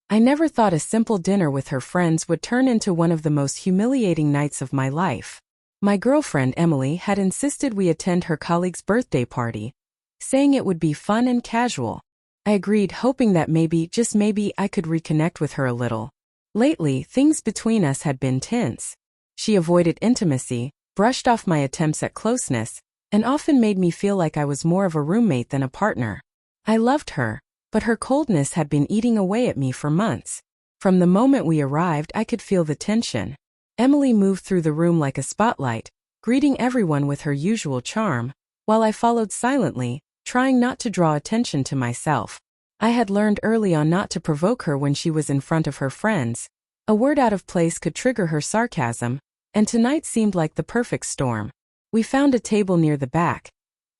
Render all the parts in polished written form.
I never thought a simple dinner with her friends would turn into one of the most humiliating nights of my life. My girlfriend Emily had insisted we attend her colleague's birthday party, saying it would be fun and casual. I agreed, hoping that maybe, just maybe, I could reconnect with her a little. Lately, things between us had been tense. She avoided intimacy, brushed off my attempts at closeness, and often made me feel like I was more of a roommate than a partner. I loved her, but her coldness had been eating away at me for months. From the moment we arrived, I could feel the tension. Emily moved through the room like a spotlight, greeting everyone with her usual charm, while I followed silently, trying not to draw attention to myself. I had learned early on not to provoke her when she was in front of her friends. A word out of place could trigger her sarcasm, and tonight seemed like the perfect storm. We found a table near the back,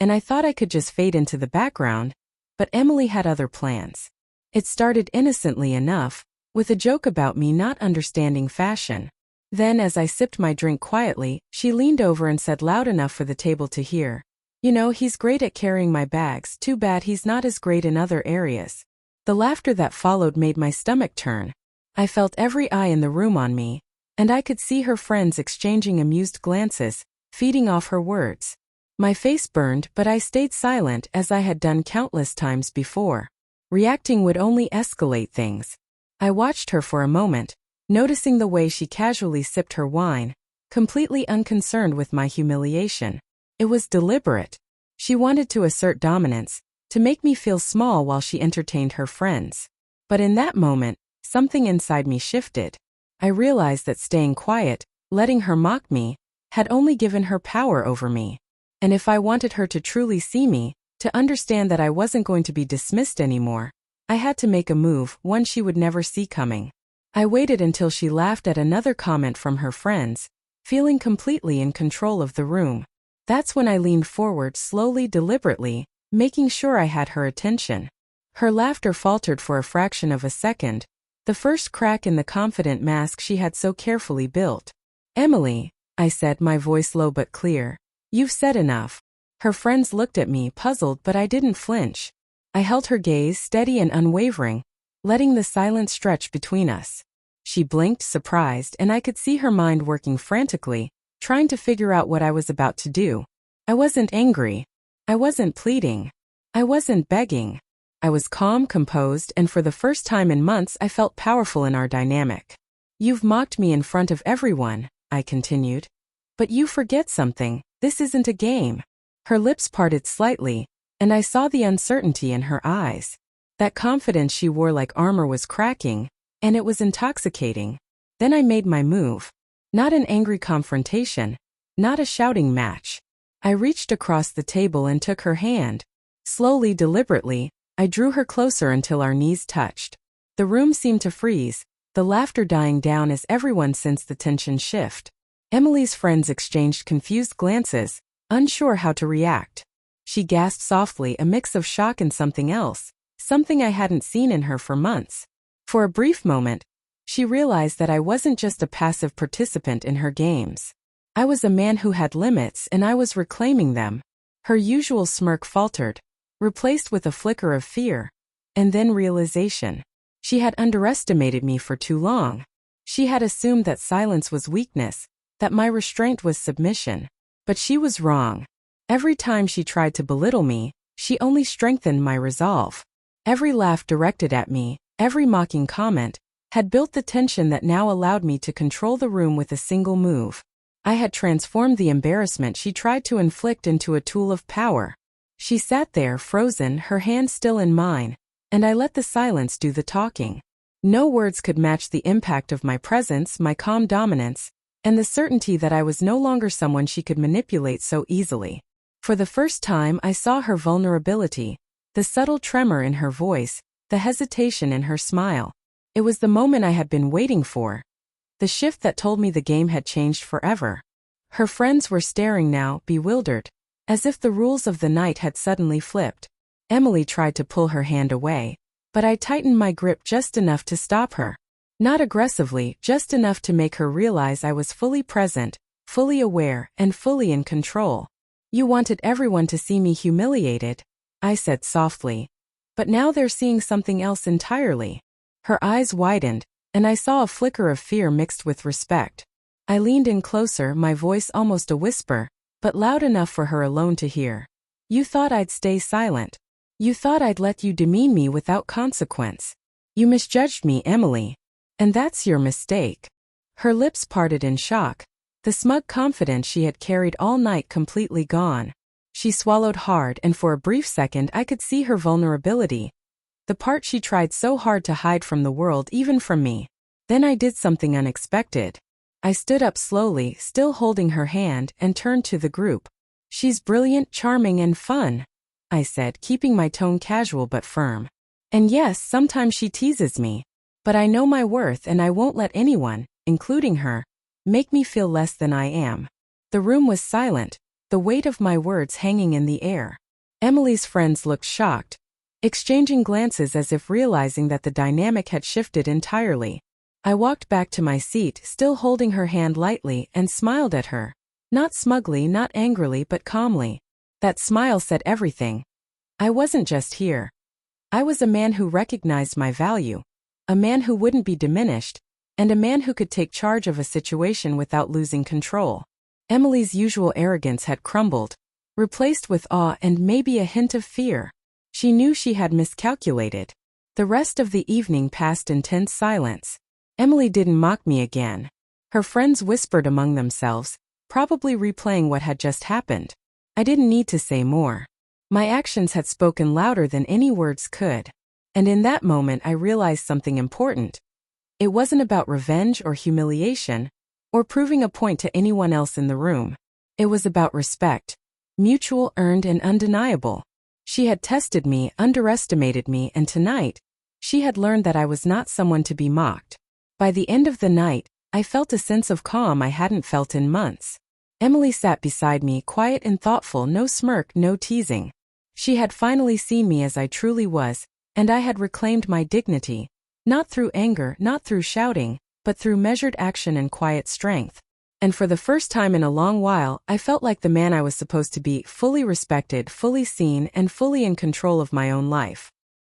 and I thought I could just fade into the background, but Emily had other plans. It started innocently enough, with a joke about me not understanding fashion. Then, as I sipped my drink quietly, she leaned over and said loud enough for the table to hear, "You know, he's great at carrying my bags, too bad he's not as great in other areas." The laughter that followed made my stomach turn. I felt every eye in the room on me, and I could see her friends exchanging amused glances, feeding off her words. My face burned, but I stayed silent as I had done countless times before. Reacting would only escalate things. I watched her for a moment, noticing the way she casually sipped her wine, completely unconcerned with my humiliation. It was deliberate. She wanted to assert dominance, to make me feel small while she entertained her friends. But in that moment, something inside me shifted. I realized that staying quiet, letting her mock me, had only given her power over me. And if I wanted her to truly see me, to understand that I wasn't going to be dismissed anymore, I had to make a move, one she would never see coming. I waited until she laughed at another comment from her friends, feeling completely in control of the room. That's when I leaned forward slowly, deliberately, making sure I had her attention. Her laughter faltered for a fraction of a second, the first crack in the confident mask she had so carefully built. "Emily," I said, my voice low but clear, "you've said enough." Her friends looked at me, puzzled, but I didn't flinch. I held her gaze steady and unwavering, letting the silence stretch between us. She blinked, surprised, and I could see her mind working frantically, trying to figure out what I was about to do. I wasn't angry. I wasn't pleading. I wasn't begging. I was calm, composed, and for the first time in months I felt powerful in our dynamic. "You've mocked me in front of everyone," I continued. "But you forget something, this isn't a game." Her lips parted slightly, and I saw the uncertainty in her eyes. That confidence she wore like armor was cracking, and it was intoxicating. Then I made my move. Not an angry confrontation, not a shouting match. I reached across the table and took her hand. Slowly, deliberately, I drew her closer until our knees touched. The room seemed to freeze, the laughter dying down as everyone sensed the tension shift. Emily's friends exchanged confused glances, unsure how to react. She gasped softly, a mix of shock and something else, something I hadn't seen in her for months. For a brief moment, she realized that I wasn't just a passive participant in her games. I was a man who had limits, and I was reclaiming them. Her usual smirk faltered, replaced with a flicker of fear, and then realization. She had underestimated me for too long. She had assumed that silence was weakness, that my restraint was submission. But she was wrong. Every time she tried to belittle me, she only strengthened my resolve. Every laugh directed at me, every mocking comment, had built the tension that now allowed me to control the room with a single move. I had transformed the embarrassment she tried to inflict into a tool of power. She sat there, frozen, her hand still in mine, and I let the silence do the talking. No words could match the impact of my presence, my calm dominance, and the certainty that I was no longer someone she could manipulate so easily. For the first time, I saw her vulnerability, the subtle tremor in her voice, the hesitation in her smile. It was the moment I had been waiting for. The shift that told me the game had changed forever. Her friends were staring now, bewildered, as if the rules of the night had suddenly flipped. Emily tried to pull her hand away, but I tightened my grip just enough to stop her. Not aggressively, just enough to make her realize I was fully present, fully aware, and fully in control. "You wanted everyone to see me humiliated," I said softly. "But now they're seeing something else entirely." Her eyes widened, and I saw a flicker of fear mixed with respect. I leaned in closer, my voice almost a whisper, but loud enough for her alone to hear. You thought I'd stay silent. You thought I'd let you demean me without consequence. You misjudged me, Emily. And that's your mistake. Her lips parted in shock, the smug confidence she had carried all night completely gone. She swallowed hard, and for a brief second I could see her vulnerability, the part she tried so hard to hide from the world, even from me. Then I did something unexpected. I stood up slowly, still holding her hand, and turned to the group. She's brilliant, charming, and fun, I said, keeping my tone casual but firm. And yes, sometimes she teases me. But I know my worth, and I won't let anyone, including her, make me feel less than I am. The room was silent, the weight of my words hanging in the air. Emily's friends looked shocked, exchanging glances as if realizing that the dynamic had shifted entirely. I walked back to my seat, still holding her hand lightly, and smiled at her. Not smugly, not angrily, but calmly. That smile said everything. I wasn't just here. I was a man who recognized my value, a man who wouldn't be diminished, and a man who could take charge of a situation without losing control. Emily's usual arrogance had crumbled, replaced with awe and maybe a hint of fear. She knew she had miscalculated. The rest of the evening passed in tense silence. Emily didn't mock me again. Her friends whispered among themselves, probably replaying what had just happened. I didn't need to say more. My actions had spoken louder than any words could. And in that moment I realized something important. It wasn't about revenge or humiliation, or proving a point to anyone else in the room. It was about respect. Mutual, earned, and undeniable. She had tested me, underestimated me, and tonight, she had learned that I was not someone to be mocked. By the end of the night, I felt a sense of calm I hadn't felt in months. Emily sat beside me, quiet and thoughtful, no smirk, no teasing. She had finally seen me as I truly was, and I had reclaimed my dignity, not through anger, not through shouting, but through measured action and quiet strength. And for the first time in a long while, I felt like the man I was supposed to be, fully respected, fully seen, and fully in control of my own life.